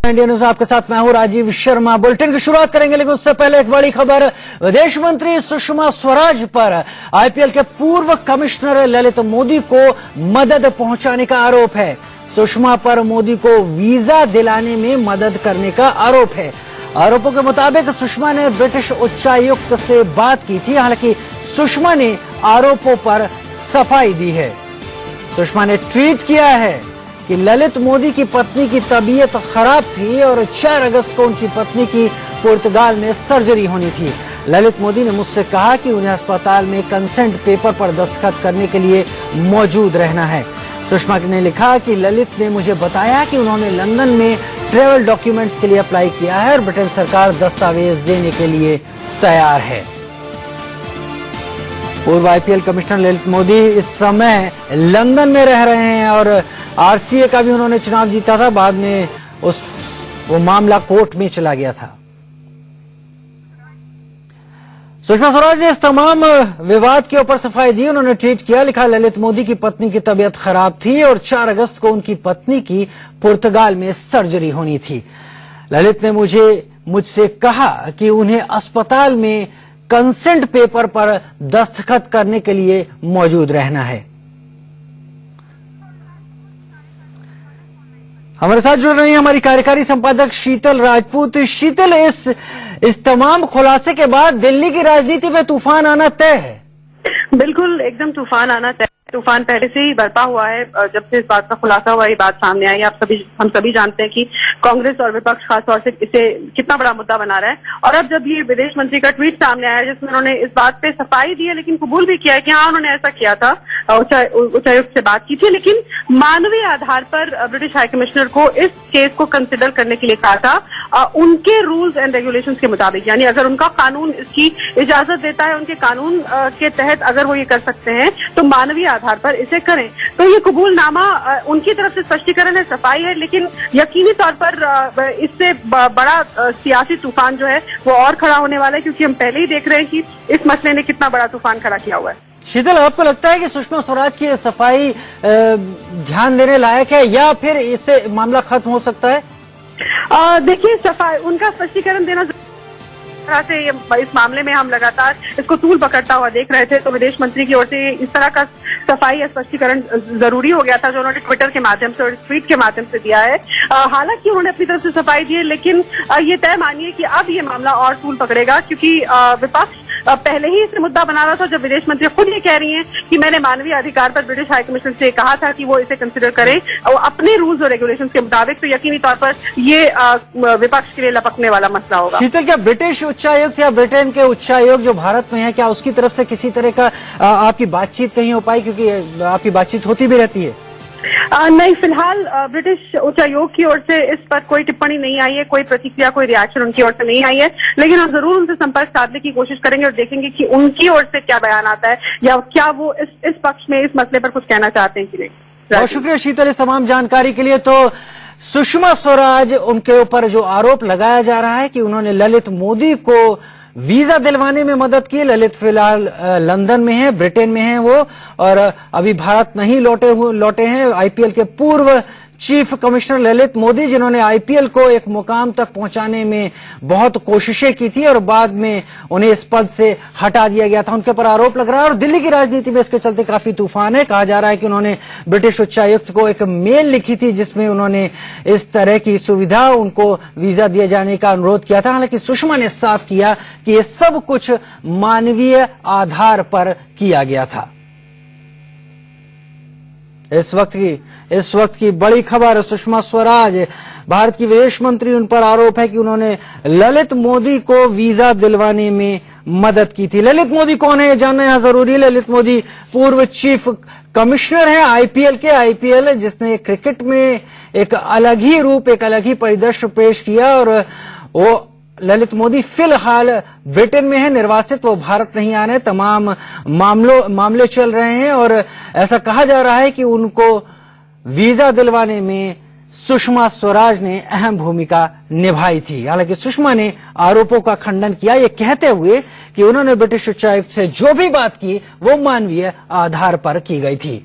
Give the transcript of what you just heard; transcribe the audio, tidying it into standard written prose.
India news आपके साथ मैं हूं राजीव शर्मा। बुलेटिन की शुरुआत करेंगे, लेकिन उससे पहले एक बड़ी खबर। विदेश मंत्री सुषमा स्वराज पर आईपीएल के पूर्व कमिश्नर ललित मोदी को मदद पहुंचाने का आरोप है। सुषमा पर मोदी को वीजा दिलाने में मदद करने का आरोप है। आरोपों के मुताबिक सुषमा ने ब्रिटिश उच्चायुक्त से बात की थी। हालांकि सुषमा ने आरोपों पर सफाई दी है। सुषमा ने ट्वीट किया है कि ललित मोदी की पत्नी की तबीयत खराब थी और 4 अगस्त को उनकी पत्नी की पुर्तगाल में सर्जरी होनी थी। ललित मोदी ने मुझसे कहा कि उन्हें अस्पताल में कंसेंट पेपर पर दस्तखत करने के लिए मौजूद रहना है। सुषमा ने लिखा कि ललित ने मुझे बताया कि उन्होंने लंदन में ट्रैवल डॉक्यूमेंट्स के लिए अप्लाई किया है और ब्रिटेन सरकार दस्तावेज देने के लिए तैयार है। पूर्व आईपीएल कमिश्नर ललित मोदी इस समय लंदन में रह रहे हैं और आरसीए का भी उन्होंने चुनाव जीता था। बाद में वो मामला कोर्ट में चला गया था। सुषमा स्वराज ने इस तमाम विवाद के ऊपर सफाई दी। उन्होंने ट्वीट किया, लिखा, ललित मोदी की पत्नी की तबीयत खराब थी और 4 अगस्त को उनकी पत्नी की पुर्तगाल में सर्जरी होनी थी। ललित ने मुझसे कहा कि उन्हें अस्पताल में कंसेंट पेपर पर दस्तखत करने के लिए मौजूद रहना है। हमारे साथ जुड़ रही हैं हमारी कार्यकारी संपादक शीतल राजपूत। शीतल, इस तमाम खुलासे के बाद दिल्ली की राजनीति में तूफान आना तय है। बिल्कुल, एकदम तूफान आना तय। तूफान पहले से ही बरपा हुआ है। जब से इस बात का खुलासा हुआ, ये बात सामने आई, हम सभी जानते हैं कि कांग्रेस और विपक्ष खासतौर से इसे कितना बड़ा मुद्दा बना रहा है। और अब जब ये विदेश मंत्री का ट्वीट सामने आया जिसमें उन्होंने इस बात पे सफाई दी है, लेकिन कबूल भी किया है कि हाँ, उन्होंने ऐसा किया था, उच्चायुक्त से बात की थी, लेकिन मानवीय आधार पर ब्रिटिश हाई कमिश्नर को इस केस को कंसिडर करने के लिए कहा था उनके रूल्स एंड रेगुलेशंस के मुताबिक। यानी अगर उनका कानून इसकी इजाजत देता है, उनके कानून के तहत अगर वो ये कर सकते हैं, तो मानवीय आधार पर इसे करें। तो ये कबूलनामा उनकी तरफ से स्पष्टीकरण है, सफाई है, लेकिन यकीनी तौर पर इससे बड़ा सियासी तूफान जो है वो और खड़ा होने वाला है, क्योंकि हम पहले ही देख रहे हैं कि इस मसले ने कितना बड़ा तूफान खड़ा किया हुआ है। शीतल, आपको लगता है कि सुषमा स्वराज की सफाई ध्यान देने लायक है या फिर इससे मामला खत्म हो सकता है? देखिए, सफाई उनका स्पष्टीकरण देना से इस मामले में हम लगातार इसको तूल पकड़ता हुआ देख रहे थे, तो विदेश मंत्री की ओर से इस तरह का सफाई या स्पष्टीकरण जरूरी हो गया था जो उन्होंने ट्विटर के माध्यम से और ट्वीट के माध्यम से दिया है। हालांकि उन्होंने अपनी तरफ से सफाई दी है, लेकिन ये तय मानिए कि अब ये मामला और तूल पकड़ेगा, क्योंकि विपक्ष पहले ही इसे मुद्दा बना रहा था। जब विदेश मंत्री खुद ये कह रही हैं कि मैंने मानवीय अधिकार पर ब्रिटिश हाई कमिश्नर से कहा था कि वो इसे कंसिडर करें और अपने रूल्स और रेगुलेशंस के मुताबिक, तो यकीनी तौर पर ये विपक्ष के लिए लपकने वाला मसला होगा। शीतल, क्या ब्रिटिश उच्चायुक्त या ब्रिटेन के उच्चायुक्त जो भारत में है, क्या उसकी तरफ से किसी तरह का आपकी बातचीत कहीं हो पाई? क्योंकि आपकी बातचीत होती भी रहती है। नहीं, फिलहाल ब्रिटिश उच्चायोग की ओर से इस पर कोई टिप्पणी नहीं आई है, कोई प्रतिक्रिया, कोई रिएक्शन उनकी ओर से नहीं आई है, लेकिन हम जरूर उनसे संपर्क साधने की कोशिश करेंगे और देखेंगे कि उनकी ओर से क्या बयान आता है या क्या वो इस पक्ष में इस मसले पर कुछ कहना चाहते हैं कि नहीं। बहुत शुक्रिया शीतल इस तमाम जानकारी के लिए। तो सुषमा स्वराज, उनके ऊपर जो आरोप लगाया जा रहा है कि उन्होंने ललित मोदी को वीजा दिलवाने में मदद की। ललित फिलहाल लंदन में है, ब्रिटेन में है वो, और अभी भारत नहीं लौटे हैं। आईपीएल के पूर्व चीफ कमिश्नर ललित मोदी, जिन्होंने आईपीएल को एक मुकाम तक पहुंचाने में बहुत कोशिशें की थी और बाद में उन्हें इस पद से हटा दिया गया था, उनके ऊपर आरोप लग रहा है। और दिल्ली की राजनीति में इसके चलते काफी तूफान है। कहा जा रहा है कि उन्होंने ब्रिटिश उच्चायुक्त को एक मेल लिखी थी जिसमें उन्होंने इस तरह की सुविधा, उनको वीजा दिए जाने का अनुरोध किया था। हालांकि सुषमा ने साफ किया कि ये सब कुछ मानवीय आधार पर किया गया था। इस वक्त की बड़ी खबर, सुषमा स्वराज, भारत की विदेश मंत्री, उन पर आरोप है कि उन्होंने ललित मोदी को वीजा दिलवाने में मदद की थी। ललित मोदी कौन है, ये जानना यहां जरूरी है। ललित मोदी पूर्व चीफ कमिश्नर है आईपीएल के। आईपीएल जिसने क्रिकेट में एक अलग ही रूप, एक अलग ही परिदृश्य पेश किया, और वो ललित मोदी फिलहाल ब्रिटेन में है निर्वासित, वो भारत नहीं आ रहे। तमाम मामले चल रहे हैं और ऐसा कहा जा रहा है कि उनको वीजा दिलवाने में सुषमा स्वराज ने अहम भूमिका निभाई थी। हालांकि सुषमा ने आरोपों का खंडन किया, ये कहते हुए कि उन्होंने ब्रिटिश उच्चायुक्त से जो भी बात की वो मानवीय आधार पर की गई थी।